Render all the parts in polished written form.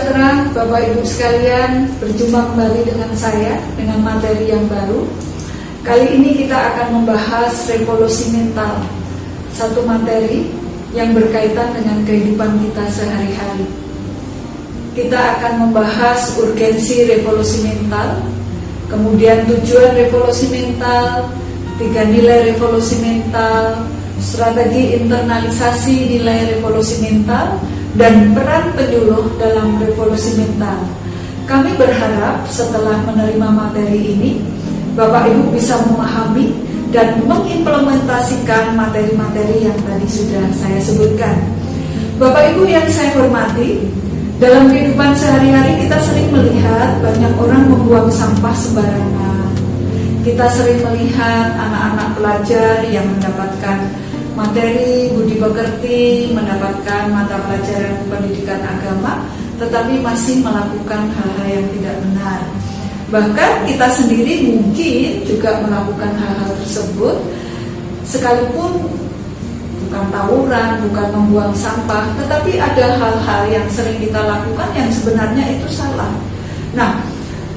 sejahtera Bapak Ibu sekalian, berjumpa kembali dengan saya dengan materi yang baru. Kali ini kita akan membahas revolusi mental, satu materi yang berkaitan dengan kehidupan kita sehari-hari. Kita akan membahas urgensi revolusi mental, kemudian tujuan revolusi mental, 3 nilai revolusi mental, strategi internalisasi nilai revolusi mental, dan peran penyuluh dalam revolusi mental. Kami berharap setelah menerima materi ini, Bapak Ibu bisa memahami dan mengimplementasikan materi-materi yang tadi sudah saya sebutkan. Bapak Ibu yang saya hormati, dalam kehidupan sehari-hari kita sering melihat banyak orang membuang sampah sembarangan. Kita sering melihat anak-anak pelajar yang mendapatkan materi budi pekerti, mendapatkan mata pelajaran pendidikan agama, tetapi masih melakukan hal-hal yang tidak benar. Bahkan kita sendiri mungkin juga melakukan hal-hal tersebut, sekalipun bukan tawuran, bukan membuang sampah, tetapi ada hal-hal yang sering kita lakukan yang sebenarnya itu salah. Nah,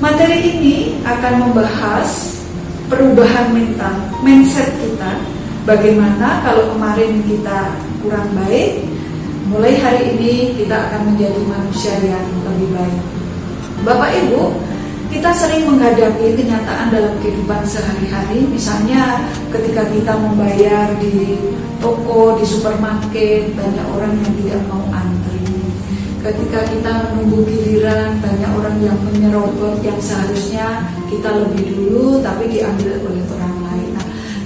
materi ini akan membahas perubahan mental, mindset kita. Bagaimana kalau kemarin kita kurang baik, mulai hari ini kita akan menjadi manusia yang lebih baik. Bapak Ibu, kita sering menghadapi kenyataan dalam kehidupan sehari-hari. Misalnya ketika kita membayar di toko, di supermarket, banyak orang yang tidak mau antri. Ketika kita menunggu giliran, banyak orang yang menyerobot yang seharusnya kita lebih dulu, tapi diambil oleh orang lain.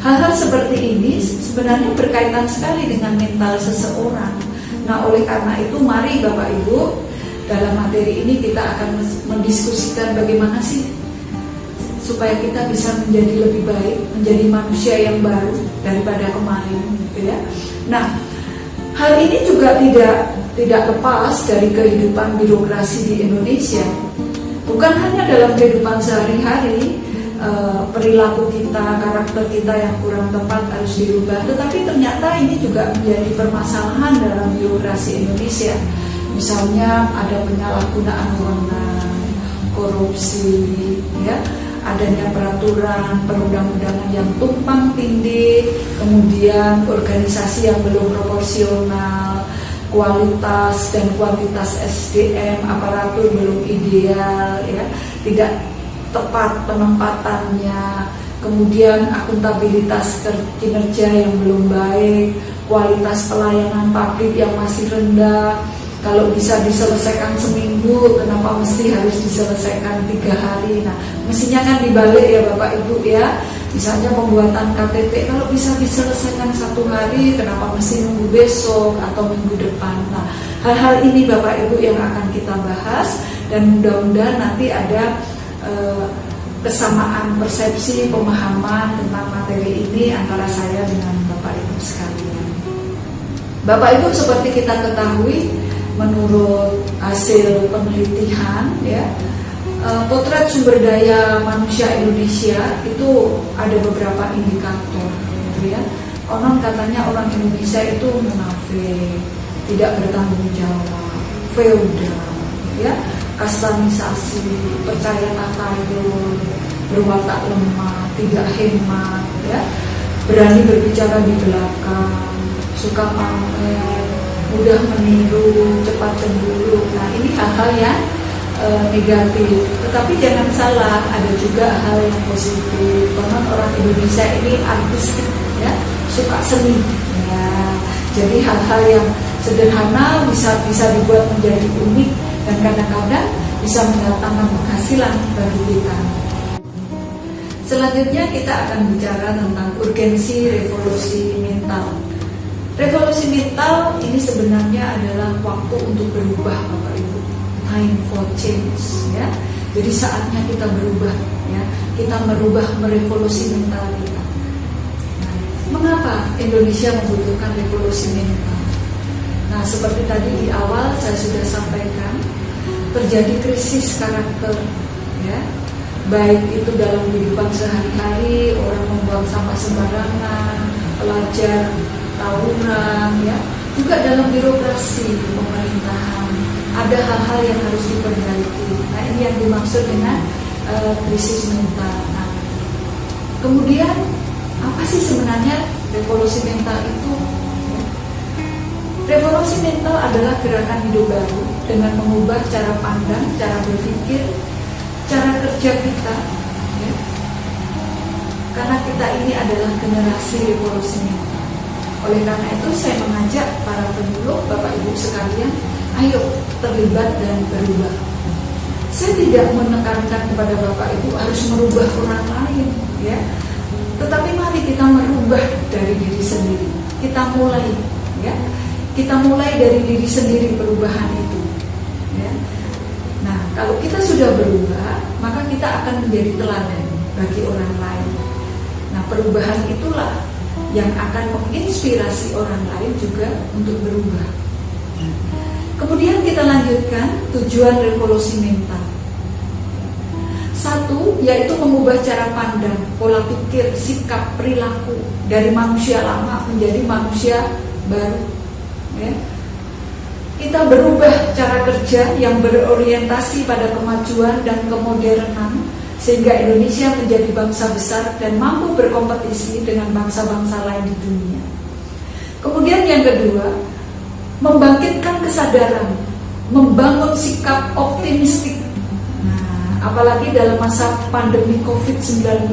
Hal-hal seperti ini sebenarnya berkaitan sekali dengan mental seseorang. Nah, oleh karena itu mari Bapak Ibu, dalam materi ini kita akan mendiskusikan bagaimana sih supaya kita bisa menjadi lebih baik, menjadi manusia yang baru daripada kemarin, gitu ya. Nah, hal ini juga tidak lepas dari kehidupan birokrasi di Indonesia. Bukan hanya dalam kehidupan sehari-hari, perilaku kita, karakter kita yang kurang tepat harus dirubah, tetapi ternyata ini juga menjadi permasalahan dalam birokrasi Indonesia. Misalnya ada penyalahgunaan wewenang, korupsi, ya, adanya peraturan perundang-undangan yang tumpang tindih, kemudian organisasi yang belum proporsional, kualitas dan kuantitas SDM aparatur belum ideal, ya, tidak tepat penempatannya, kemudian akuntabilitas kinerja yang belum baik, kualitas pelayanan publik yang masih rendah. Kalau bisa diselesaikan seminggu, kenapa mesti harus diselesaikan 3 hari? Nah, mestinya kan dibalik ya Bapak Ibu ya. Misalnya pembuatan KTP, kalau bisa diselesaikan 1 hari, kenapa mesti nunggu besok atau minggu depan? Nah, hal-hal ini Bapak Ibu yang akan kita bahas, dan mudah-mudahan nanti ada kesamaan persepsi, pemahaman tentang materi ini antara saya dengan Bapak Ibu sekalian. Bapak Ibu, seperti kita ketahui, menurut hasil penelitian, ya, potret sumber daya manusia Indonesia itu ada beberapa indikator, gitu ya. Konon katanya orang Indonesia itu munafik, tidak bertanggung jawab, feodal, ya, kastanisasi, percaya takayul, berwatak lemah, tidak hemat, ya, berani berbicara di belakang, suka pamer, mudah meniru, cepat cemburu. Nah, ini hal-hal yang negatif. Tetapi jangan salah, ada juga hal yang positif. Karena orang Indonesia ini artistik, ya, suka seni. Ya, jadi hal-hal yang sederhana bisa dibuat menjadi unik dan kadang-kadang bisa mendatangkan penghasilan bagi kita. Selanjutnya kita akan bicara tentang urgensi revolusi mental. Revolusi mental ini sebenarnya adalah waktu untuk berubah, Bapak Ibu. Time for change, ya. Jadi saatnya kita berubah, ya. Kita merevolusi mental kita. Nah, mengapa Indonesia membutuhkan revolusi mental? Nah, seperti tadi di awal saya sudah sampaikan, terjadi krisis karakter, ya. Baik itu dalam kehidupan sehari-hari, orang membuang sampah sembarangan, pelajar tawuran, ya, juga dalam birokrasi pemerintahan ada hal-hal yang harus diperbaiki. Nah, ini yang dimaksud dengan krisis mental. Nah, kemudian apa sih sebenarnya revolusi mental itu? Revolusi mental adalah gerakan hidup baru dengan mengubah cara pandang, cara berpikir, cara kerja kita. Ya. Karena kita ini adalah generasi revolusi mental. Oleh karena itu saya mengajak para penyuluh, Bapak Ibu sekalian, ayo terlibat dan berubah. Saya tidak menekankan kepada Bapak Ibu harus merubah orang lain, ya. Tetapi mari kita merubah dari diri sendiri. Kita mulai, ya. Kita mulai dari diri sendiri perubahan itu, ya. Nah, kalau kita sudah berubah, maka kita akan menjadi teladan bagi orang lain. Nah, perubahan itulah yang akan menginspirasi orang lain juga untuk berubah. Kemudian kita lanjutkan tujuan revolusi mental. Satu, yaitu mengubah cara pandang, pola pikir, sikap, perilaku dari manusia lama menjadi manusia baru. Ya. Kita berubah cara kerja yang berorientasi pada kemajuan dan kemodernan sehingga Indonesia menjadi bangsa besar dan mampu berkompetisi dengan bangsa-bangsa lain di dunia. Kemudian yang kedua, membangkitkan kesadaran, membangun sikap optimistik. Nah, apalagi dalam masa pandemi COVID-19,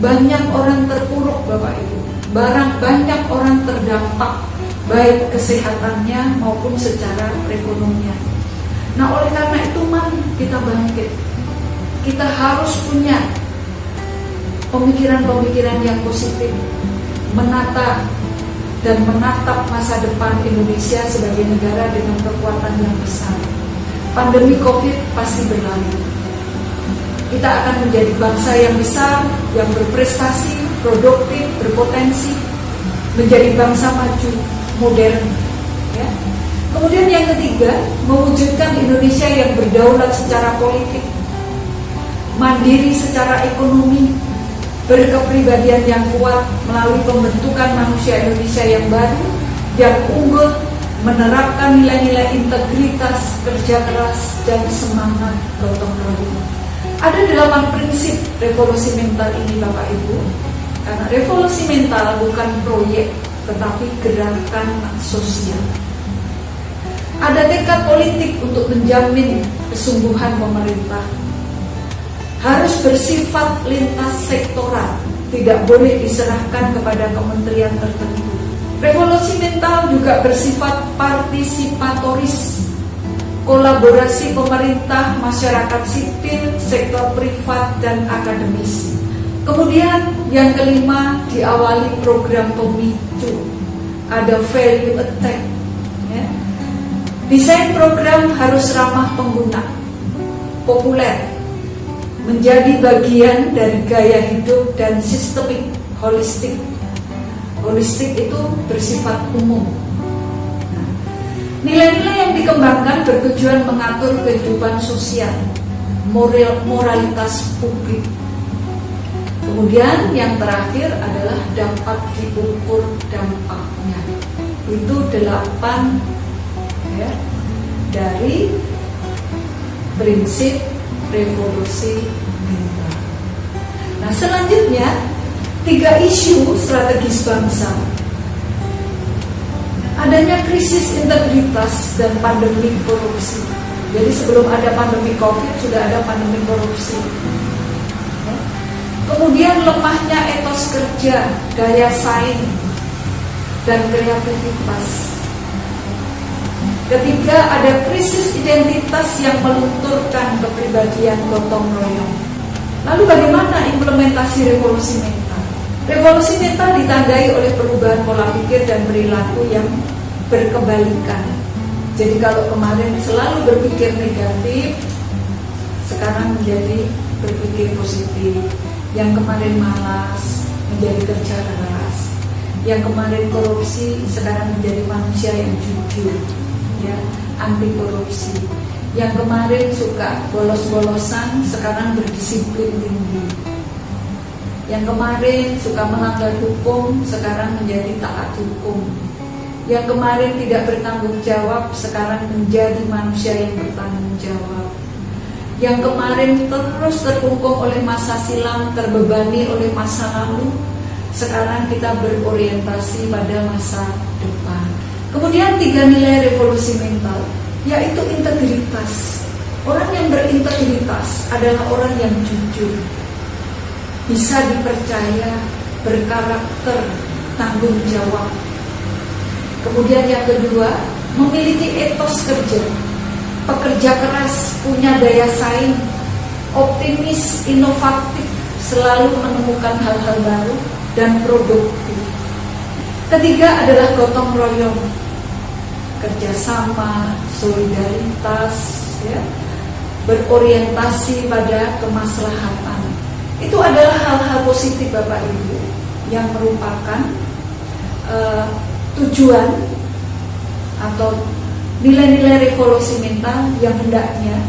banyak orang terpuruk, Bapak Ibu. Banyak orang terdampak, baik kesehatannya maupun secara perekonomian. Nah, oleh karena itu mari kita bangkit. Kita harus punya pemikiran-pemikiran yang positif, menata dan menatap masa depan Indonesia sebagai negara dengan kekuatan yang besar. Pandemi COVID pasti berlalu. Kita akan menjadi bangsa yang besar, yang berprestasi, produktif, berpotensi, menjadi bangsa maju, modern. Ya. Kemudian yang ketiga, mewujudkan Indonesia yang berdaulat secara politik, mandiri secara ekonomi, berkepribadian yang kuat melalui pembentukan manusia Indonesia yang baru, yang unggul, menerapkan nilai-nilai integritas, kerja keras, dan semangat gotong royong. Ada 8 prinsip revolusi mental ini, Bapak Ibu. Karena revolusi mental bukan proyek, tetapi gerakan sosial. Ada tekad politik untuk menjamin kesungguhan pemerintah. Harus bersifat lintas sektoral, tidak boleh diserahkan kepada kementerian tertentu. Revolusi mental juga bersifat partisipatoris, kolaborasi pemerintah, masyarakat sipil, sektor privat, dan akademisi. Kemudian yang kelima, diawali program pemicu, ada value attack. Ya. Desain program harus ramah pengguna, populer, menjadi bagian dari gaya hidup dan sistemik, holistik. Holistik itu bersifat umum. Nah, nilai-nilai yang dikembangkan bertujuan mengatur kehidupan sosial, moralitas publik. Kemudian yang terakhir adalah dapat diukur dampaknya. Itu 8 ya, dari prinsip revolusi mental. Nah, selanjutnya 3 isu strategis bangsa. Adanya krisis integritas dan pandemi korupsi. Jadi sebelum ada pandemi COVID sudah ada pandemi korupsi. Ya. Kemudian lemahnya etos kerja, daya saing, dan kreativitas. Ketiga, ada krisis identitas yang melunturkan kepribadian gotong royong. Lalu bagaimana implementasi revolusi mental? Revolusi mental ditandai oleh perubahan pola pikir dan perilaku yang berkebalikan. Jadi kalau kemarin selalu berpikir negatif, sekarang menjadi berpikir positif. Yang kemarin malas, menjadi kerja keras. Yang kemarin korupsi, sekarang menjadi manusia yang jujur. Ya, anti korupsi. Yang kemarin suka bolos-bolosan, sekarang berdisiplin tinggi. Yang kemarin suka melanggar hukum, sekarang menjadi taat hukum. yang kemarin tidak bertanggung jawab sekarang menjadi manusia yang bertanggung jawab. Yang kemarin terus terkungkung oleh masa silam, terbebani oleh masa lalu, sekarang kita berorientasi pada masa depan. Kemudian 3 nilai revolusi mental, yaitu integritas. Orang yang berintegritas adalah orang yang jujur, bisa dipercaya, berkarakter, tanggung jawab. Kemudian yang kedua, memiliki etos kerja, pekerja keras, punya daya saing, optimis, inovatif, selalu menemukan hal-hal baru, dan produktif. Ketiga adalah gotong royong, kerjasama, solidaritas, ya, berorientasi pada kemaslahatan. Itu adalah hal-hal positif Bapak Ibu yang merupakan tujuan atau nilai-nilai revolusi mental yang hendaknya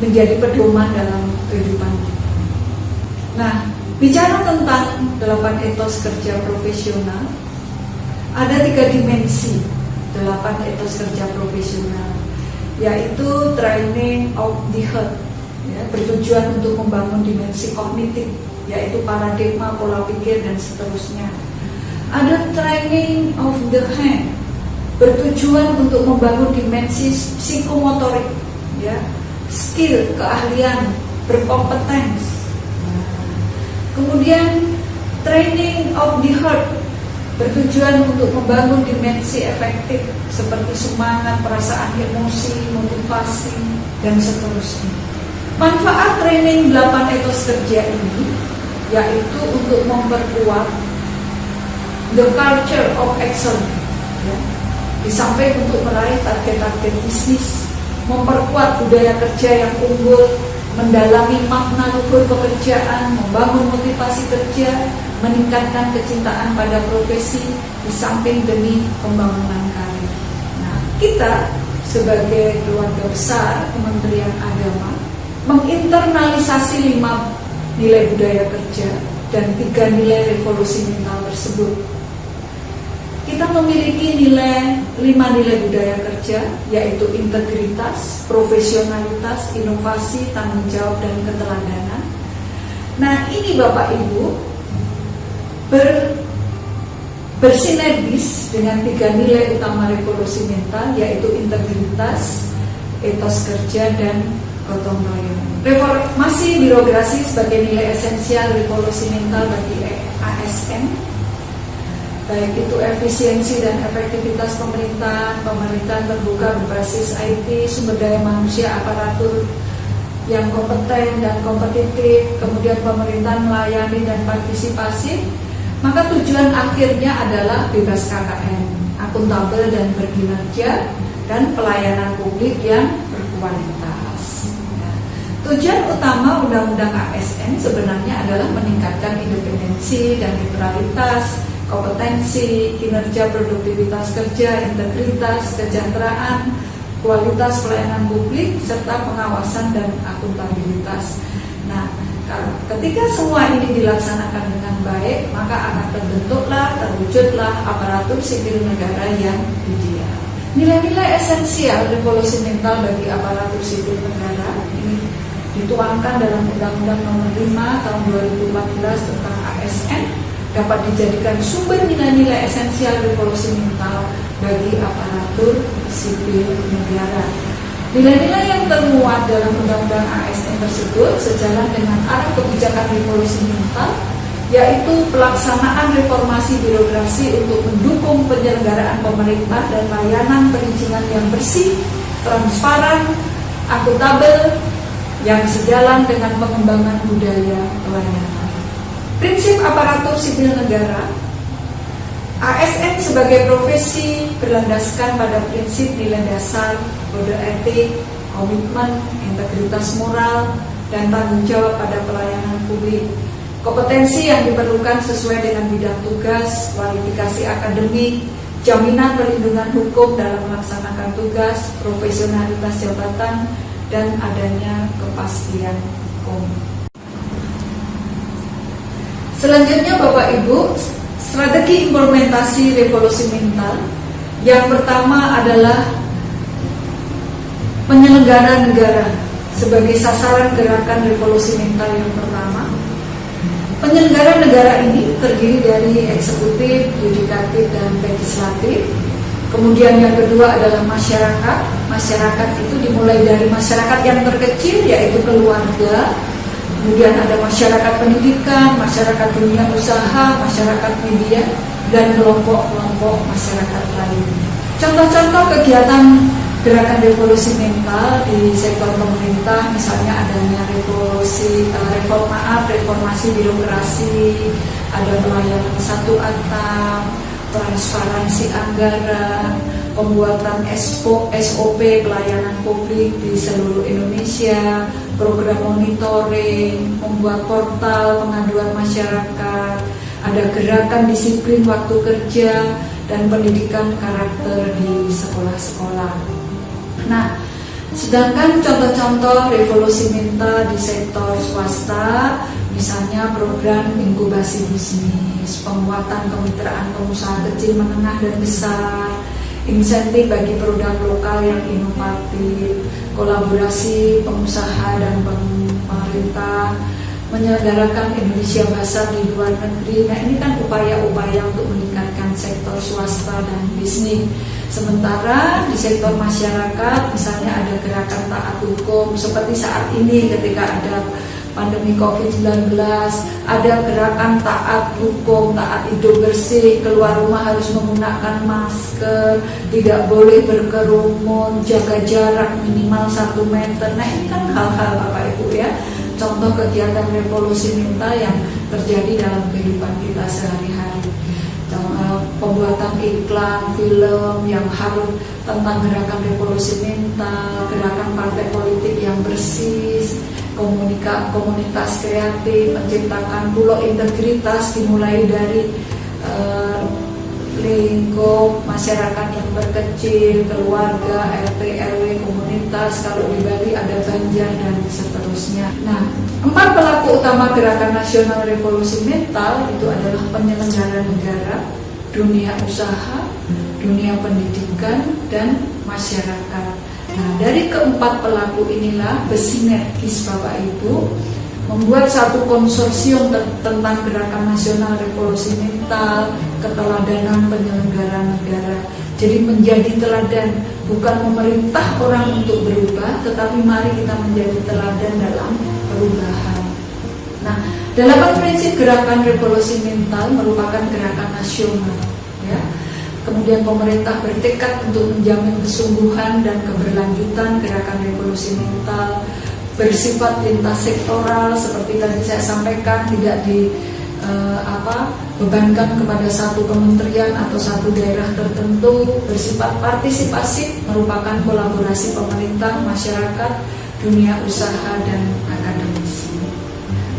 menjadi pedoman dalam kehidupan kita. Nah, bicara tentang 8 etos kerja profesional, ada 3 dimensi 8 etos kerja profesional, yaitu training of the heart, ya, bertujuan untuk membangun dimensi kognitif, yaitu paradigma, pola pikir, dan seterusnya. Ada training of the hand, bertujuan untuk membangun dimensi psikomotorik, ya, skill, keahlian, berkompetens. Kemudian training of the heart, bertujuan untuk membangun dimensi efektif seperti semangat, perasaan, emosi, motivasi, dan seterusnya. Manfaat training 8 etos kerja ini yaitu untuk memperkuat the culture of excellence, ya. Di samping untuk meraih target-target bisnis, memperkuat budaya kerja yang unggul, mendalami makna luhur pekerjaan, membangun motivasi kerja, meningkatkan kecintaan pada profesi, di samping demi pembangunan karir. Nah, kita sebagai keluarga besar Kementerian Agama menginternalisasi 5 nilai budaya kerja dan 3 nilai revolusi mental tersebut. Kita memiliki 5 nilai budaya kerja, yaitu integritas, profesionalitas, inovasi, tanggung jawab, dan keteladanan. Nah, ini Bapak Ibu bersinergis dengan 3 nilai utama revolusi mental, yaitu integritas, etos kerja, dan gotong royong. Reformasi birokrasi sebagai nilai esensial revolusi mental bagi ASN, baik itu efisiensi dan efektivitas pemerintahan terbuka berbasis IT, sumber daya manusia, aparatur yang kompeten dan kompetitif, kemudian pemerintahan melayani dan partisipasi, maka tujuan akhirnya adalah bebas KKN, akuntabel dan berkinerja, dan pelayanan publik yang berkualitas. Tujuan utama Undang-Undang ASN sebenarnya adalah meningkatkan independensi dan netralitas, kompetensi, kinerja, produktivitas kerja, integritas, kesejahteraan, kualitas pelayanan publik, serta pengawasan dan akuntabilitas. Nah, ketika semua ini dilaksanakan dengan baik, maka akan terwujudlah aparatur sipil negara yang ideal. Nilai-nilai esensial revolusi mental bagi aparatur sipil negara ini dituangkan dalam Undang-Undang Nomor 5 Tahun 2014 tentang ASN, dapat dijadikan sumber nilai-nilai esensial revolusi mental bagi aparatur sipil negara. Nilai-nilai yang termuat dalam Undang-Undang ASN tersebut sejalan dengan arah kebijakan revolusi mental, yaitu pelaksanaan reformasi birokrasi untuk mendukung penyelenggaraan pemerintah dan layanan perizinan yang bersih, transparan, akuntabel, yang sejalan dengan pengembangan budaya pelayanan. Prinsip aparatur sipil negara, ASN sebagai profesi berlandaskan pada prinsip nilai dasar, kode etik, komitmen, integritas moral, dan tanggung jawab pada pelayanan publik. Kompetensi yang diperlukan sesuai dengan bidang tugas, kualifikasi akademik, jaminan perlindungan hukum dalam melaksanakan tugas, profesionalitas jabatan, dan adanya kepastian hukum. Selanjutnya Bapak Ibu, strategi implementasi revolusi mental Yang pertama adalah penyelenggara negara sebagai sasaran gerakan revolusi mental yang pertama. Penyelenggara negara ini terdiri dari eksekutif, yudikatif, dan legislatif. Kemudian yang kedua adalah masyarakat. Masyarakat itu dimulai dari masyarakat yang terkecil, yaitu keluarga. Kemudian ada masyarakat pendidikan, masyarakat dunia usaha, masyarakat media, dan kelompok-kelompok masyarakat lain. Contoh-contoh kegiatan gerakan revolusi mental di sektor pemerintah, misalnya adanya reformasi birokrasi, ada pelayanan satu atap, transparansi anggaran, pembuatan SOP pelayanan publik di seluruh Indonesia, program monitoring, membuat portal pengaduan masyarakat, ada gerakan disiplin waktu kerja, dan pendidikan karakter di sekolah-sekolah. Nah, sedangkan contoh-contoh revolusi mental di sektor swasta, misalnya program inkubasi bisnis, penguatan kemitraan pengusaha kecil, menengah, dan besar, insentif bagi produk lokal yang inovatif, kolaborasi pengusaha dan pemerintah, menyelenggarakan Indonesia Basar di luar negeri. Nah, ini kan upaya-upaya untuk meningkatkan sektor swasta dan bisnis. Sementara di sektor masyarakat, misalnya ada gerakan taat hukum, seperti saat ini ketika ada pandemi COVID-19, ada gerakan taat hukum, taat hidup bersih, keluar rumah harus menggunakan masker, tidak boleh berkerumun, jaga jarak minimal 1 meter. Nah, ini kan hal-hal Bapak Ibu ya, contoh kegiatan revolusi mental yang terjadi dalam kehidupan kita sehari-hari. Pembuatan iklan, film yang harus tentang gerakan revolusi mental, gerakan partai politik yang bersih, komunitas kreatif, menciptakan pulau integritas dimulai dari lingkup masyarakat yang berkecil, keluarga, RT, RW, komunitas, kalau di Bali ada Banjar, dan seterusnya. Nah, 4 pelaku utama gerakan nasional revolusi mental itu adalah penyelenggara negara, dunia usaha, dunia pendidikan, dan masyarakat. Nah, dari keempat pelaku inilah bersinergis Bapak Ibu membuat satu konsorsium tentang gerakan nasional revolusi mental, keteladanan penyelenggara negara. Jadi menjadi teladan, bukan memerintah orang untuk berubah, tetapi mari kita menjadi teladan dalam perubahan. Nah, 8 prinsip gerakan revolusi mental merupakan gerakan nasional, ya. Kemudian pemerintah bertekad untuk menjamin kesungguhan dan keberlanjutan gerakan revolusi mental, bersifat lintas sektoral seperti tadi saya sampaikan, tidak bebankan kepada satu kementerian atau satu daerah tertentu, bersifat partisipasif, merupakan kolaborasi pemerintah, masyarakat, dunia usaha, dan akademisi.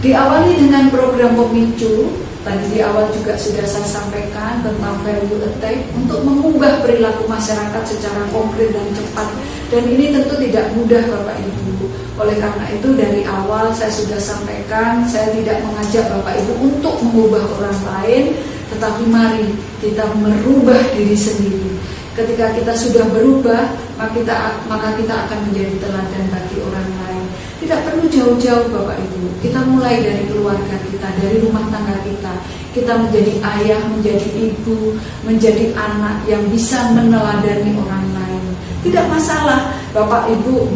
Diawali dengan program pemicu, tadi di awal juga sudah saya sampaikan tentang value attack untuk mengubah perilaku masyarakat secara konkret dan cepat. Dan ini tentu tidak mudah Bapak Ibu. Oleh karena itu dari awal saya sudah sampaikan, saya tidak mengajak Bapak Ibu untuk mengubah orang lain, tetapi mari kita merubah diri sendiri. Ketika kita sudah berubah, maka kita akan menjadi teladan bagi orang lain. Tidak perlu jauh-jauh Bapak Ibu. Kita mulai dari keluarga kita, dari rumah tangga kita. Kita menjadi ayah, menjadi ibu, menjadi anak yang bisa meneladani orang lain. Tidak masalah Bapak Ibu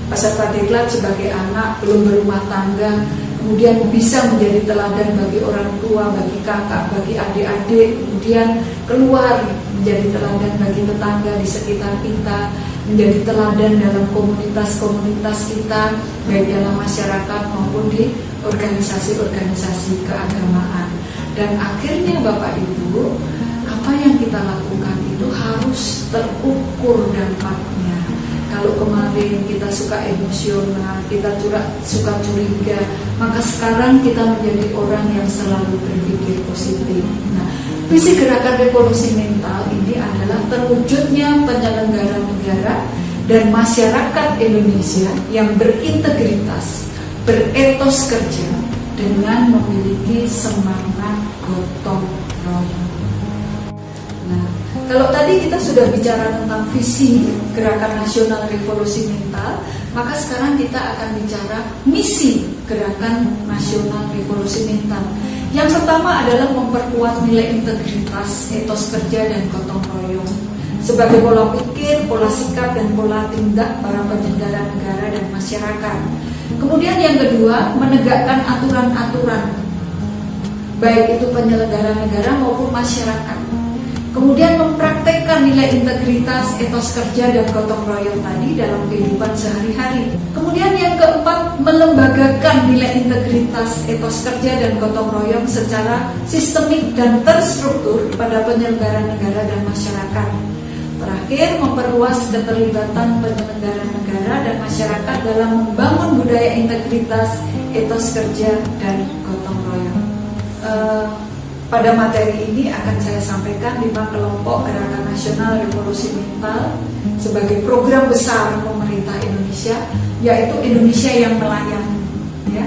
peserta diklat sebagai anak belum berumah tangga, kemudian bisa menjadi teladan bagi orang tua, bagi kakak, bagi adik-adik, kemudian keluar menjadi teladan bagi tetangga di sekitar kita, menjadi teladan dalam komunitas-komunitas kita, baik dalam masyarakat maupun di organisasi-organisasi keagamaan. Dan akhirnya Bapak Ibu, apa yang kita lakukan itu harus terukur dampaknya. Kalau kemarin kita suka emosional, kita suka curiga, maka sekarang kita menjadi orang yang selalu berpikir positif. Nah, visi gerakan revolusi mental ini adalah terwujudnya penyelenggara negara dan masyarakat Indonesia yang berintegritas, beretos kerja dengan memiliki semangat gotong royong. Nah, Kalau tadi kita sudah bicara tentang visi Gerakan Nasional Revolusi Mental, maka sekarang kita akan bicara misi Gerakan Nasional Revolusi Mental. Yang pertama adalah memperkuat nilai integritas, etos kerja, dan gotong royong sebagai pola pikir, pola sikap, dan pola tindak para penyelenggara negara dan masyarakat. Kemudian yang kedua, menegakkan aturan-aturan, baik itu penyelenggara negara maupun masyarakat. Kemudian mempraktekkan nilai integritas, etos kerja, dan gotong royong tadi dalam kehidupan sehari-hari. Kemudian yang keempat, melembagakan nilai integritas, etos kerja, dan gotong royong secara sistemik dan terstruktur pada penyelenggara negara dan masyarakat. Terakhir, memperluas keterlibatan penyelenggara negara dan masyarakat dalam membangun budaya integritas, etos kerja, dan gotong royong. Pada materi ini akan saya sampaikan 5 kelompok Gerakan Nasional Revolusi Mental sebagai program besar pemerintah Indonesia, yaitu Indonesia yang melayani. Ya.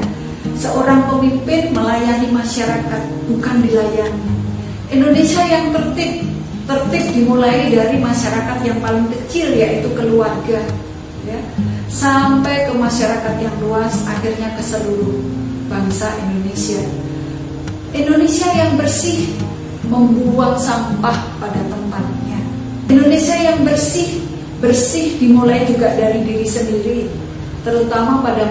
Seorang pemimpin melayani masyarakat, bukan dilayani. Indonesia yang tertib dimulai dari masyarakat yang paling kecil, yaitu keluarga, ya, sampai ke masyarakat yang luas, akhirnya ke seluruh bangsa Indonesia. Indonesia yang bersih, membuang sampah pada tempatnya. Indonesia yang bersih dimulai juga dari diri sendiri, terutama pada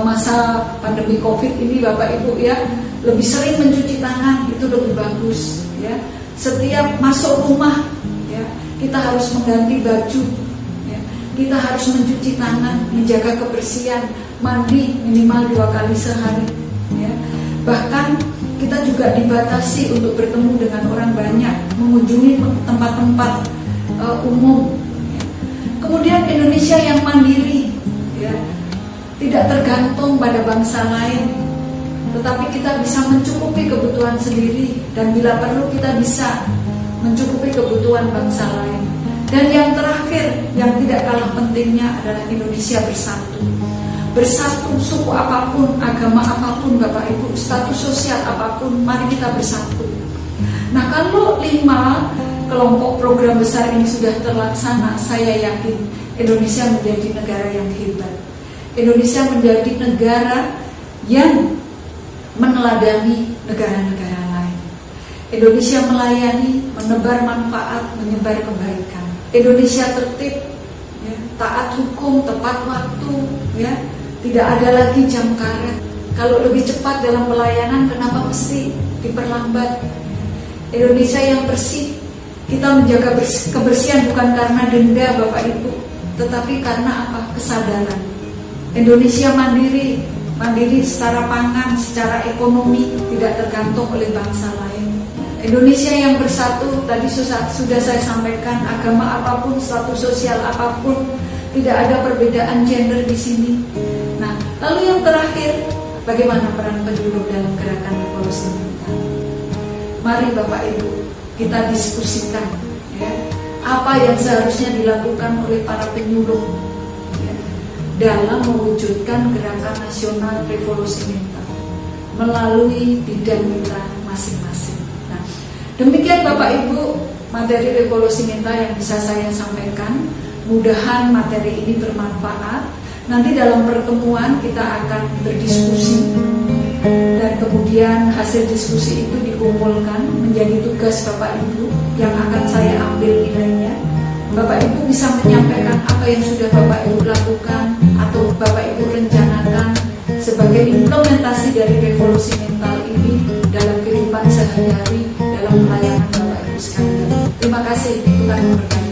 masa pandemi COVID ini, Bapak Ibu ya, lebih sering mencuci tangan, itu lebih bagus ya. Setiap masuk rumah ya, kita harus mengganti baju ya. Kita harus mencuci tangan, menjaga kebersihan, mandi minimal 2 kali sehari ya. Bahkan kita juga dibatasi untuk bertemu dengan orang banyak, mengunjungi tempat-tempat umum ya. Kemudian Indonesia yang mandiri ya, tidak tergantung pada bangsa lain, tetapi kita bisa mencukupi kebutuhan sendiri, dan bila perlu kita bisa mencukupi kebutuhan bangsa lain. Dan yang terakhir, yang tidak kalah pentingnya adalah Indonesia bersatu. Bersatu, suku apapun, agama apapun, Bapak Ibu, status sosial apapun, mari kita bersatu. Nah, kalau 5 kelompok program besar ini sudah terlaksana, saya yakin Indonesia menjadi negara yang hebat. Indonesia menjadi negara yang meneladani negara-negara lain. Indonesia melayani, menebar manfaat, menyebar kebaikan. Indonesia tertib, ya, taat hukum, tepat waktu, ya, tidak ada lagi jam karet. Kalau lebih cepat dalam pelayanan, kenapa mesti diperlambat? Indonesia yang bersih, kita menjaga kebersihan bukan karena denda, Bapak Ibu, tetapi karena apa? Kesadaran. Indonesia mandiri secara pangan, secara ekonomi, tidak tergantung oleh bangsa lain. Indonesia yang bersatu, tadi sudah saya sampaikan, agama apapun, status sosial apapun, tidak ada perbedaan gender di sini. Nah, lalu yang terakhir, bagaimana peran penyuluh dalam gerakan revolusi mental? Mari Bapak Ibu, kita diskusikan ya, apa yang seharusnya dilakukan oleh para penyuluh ya, dalam mewujudkan gerakan nasional revolusi mental melalui bidang mitra masing-masing. Nah, demikian Bapak Ibu materi revolusi mental yang bisa saya sampaikan. Mudahan materi ini bermanfaat. Nanti dalam pertemuan kita akan berdiskusi, dan kemudian hasil diskusi itu dikumpulkan menjadi tugas Bapak Ibu yang akan saya ambil nilainya. Bapak Ibu bisa menyampaikan apa yang sudah Bapak Ibu lakukan atau Bapak Ibu rencanakan sebagai implementasi dari revolusi mental ini dalam kehidupan sehari-hari, dalam pelayanan Bapak Ibu sekalian. Terima kasih, Tuhan memberkati.